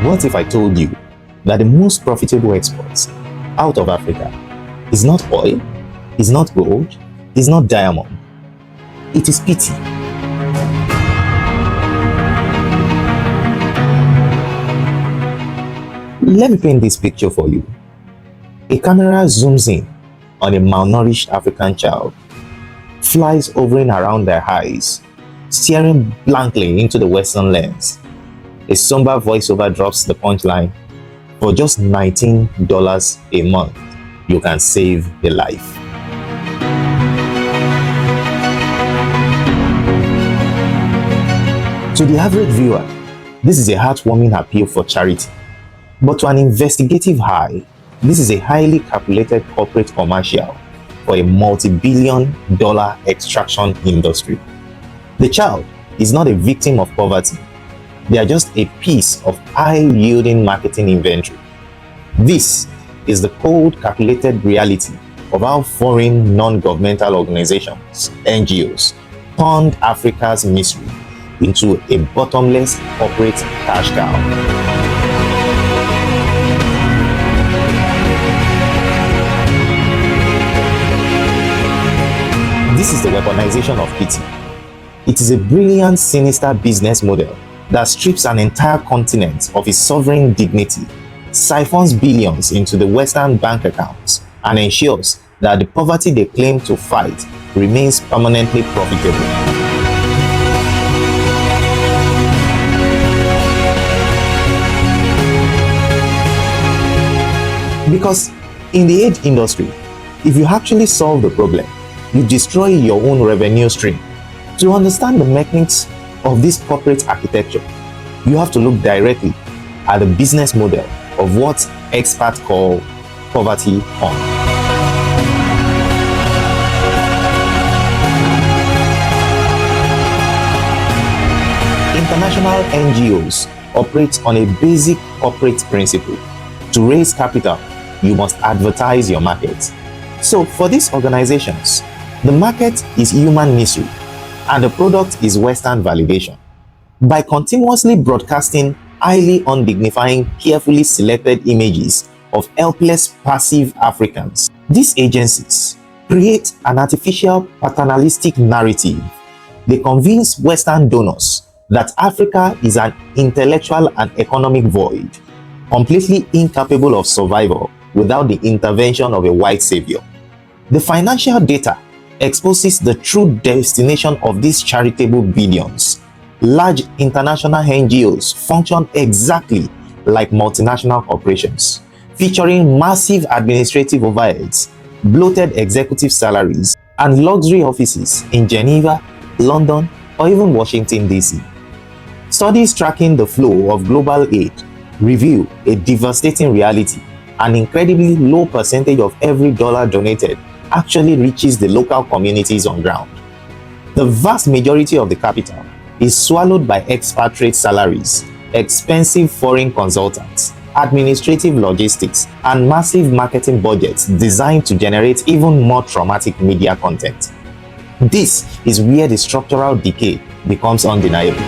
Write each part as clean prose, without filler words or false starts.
What if I told you that the most profitable exports out of Africa is not oil, is not gold, is not diamond, it is pity. Let me paint this picture for you. A camera zooms in on a malnourished African child, flies hovering around their eyes, staring blankly into the Western lens. A somber voiceover drops the punchline: for just $19 a month, you can save a life. To the average viewer, this is a heartwarming appeal for charity. But to an investigative eye, this is a highly calculated corporate commercial for a multi-billion-dollar extraction industry. The child is not a victim of poverty. They are just a piece of high-yielding marketing inventory. This is the cold, calculated reality of how foreign non-governmental organizations, NGOs, turned Africa's misery into a bottomless corporate cash cow. This is the weaponization of pity. It is a brilliant, sinister business model that strips an entire continent of its sovereign dignity, siphons billions into the Western bank accounts, and ensures that the poverty they claim to fight remains permanently profitable. Because in the aid industry, if you actually solve the problem, you destroy your own revenue stream. To understand the mechanics of this corporate architecture, you have to look directly at the business model of what experts call poverty porn. International NGOs operate on a basic corporate principle. To raise capital, you must advertise your market. So for these organizations, the market is human misery, and the product is Western validation. By continuously broadcasting highly undignifying, carefully selected images of helpless, passive Africans, these agencies create an artificial paternalistic narrative. They convince Western donors that Africa is an intellectual and economic void, completely incapable of survival without the intervention of a white savior. The financial data exposes the true destination of these charitable billions. Large international NGOs function exactly like multinational corporations, featuring massive administrative overheads, bloated executive salaries, and luxury offices in Geneva, London, or even Washington, D.C. Studies tracking the flow of global aid reveal a devastating reality. An incredibly low percentage of every dollar donated actually reaches the local communities on ground. The vast majority of the capital is swallowed by expatriate salaries, expensive foreign consultants, administrative logistics, and massive marketing budgets designed to generate even more traumatic media content. This is where the structural decay becomes undeniable.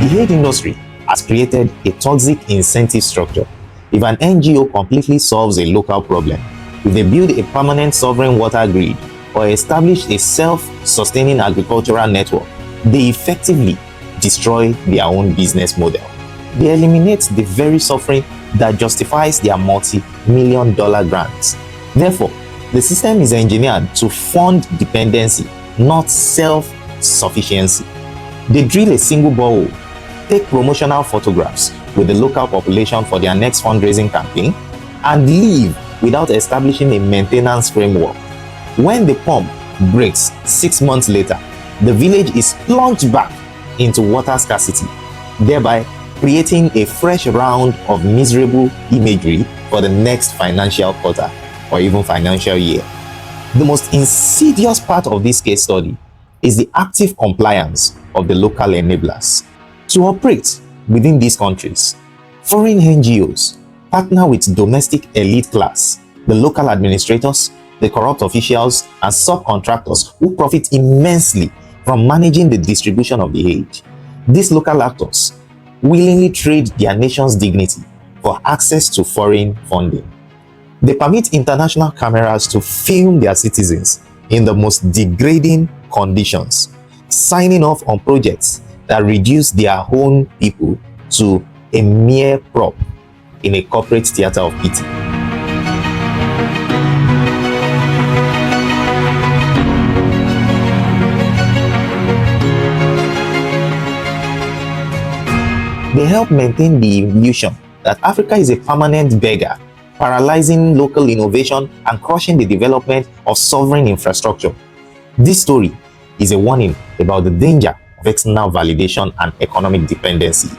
The aid industry has created a toxic incentive structure. If an NGO completely solves a local problem, if they build a permanent sovereign water grid or establish a self-sustaining agricultural network, they effectively destroy their own business model. They eliminate the very suffering that justifies their multi-million-dollar grants. Therefore, the system is engineered to fund dependency, not self-sufficiency. They drill a single borehole, take promotional photographs with the local population for their next fundraising campaign, and leave without establishing a maintenance framework. When the pump breaks 6 months later, the village is plunged back into water scarcity, thereby creating a fresh round of miserable imagery for the next financial quarter or even financial year. The most insidious part of this case study is the active compliance of the local enablers. To operate within these countries, foreign NGOs partner with domestic elite class, the local administrators, the corrupt officials, and subcontractors who profit immensely from managing the distribution of the aid. These local actors willingly trade their nation's dignity for access to foreign funding. They permit international cameras to film their citizens in the most degrading conditions, signing off on projects that reduce their own people to a mere prop in a corporate theater of pity. They help maintain the illusion that Africa is a permanent beggar, paralyzing local innovation and crushing the development of sovereign infrastructure. This story is a warning about the danger of external validation and economic dependency.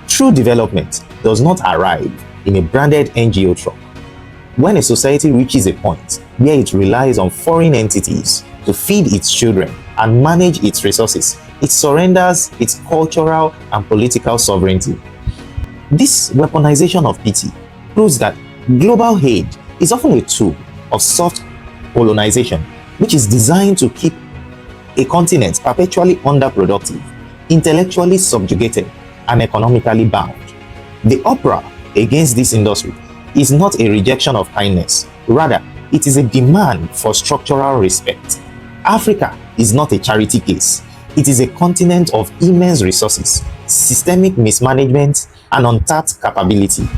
True development does not arrive in a branded NGO truck. When a society reaches a point where it relies on foreign entities to feed its children and manage its resources, it surrenders its cultural and political sovereignty. This weaponization of pity proves that global aid is often a tool of soft colonization, which is designed to keep a continent perpetually underproductive, intellectually subjugated, and economically bound. The uproar against this industry is not a rejection of kindness. Rather, it is a demand for structural respect. Africa is not a charity case. It is a continent of immense resources, systemic mismanagement, and untapped capability.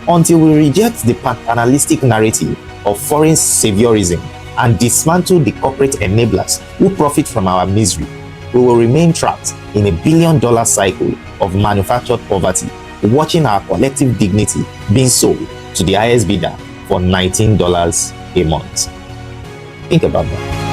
Until we reject the paternalistic narrative of foreign saviorism and dismantle the corporate enablers who profit from our misery, we will remain trapped in a billion-dollar cycle of manufactured poverty, watching our collective dignity being sold to the highest bidder for $19 a month. Think about that.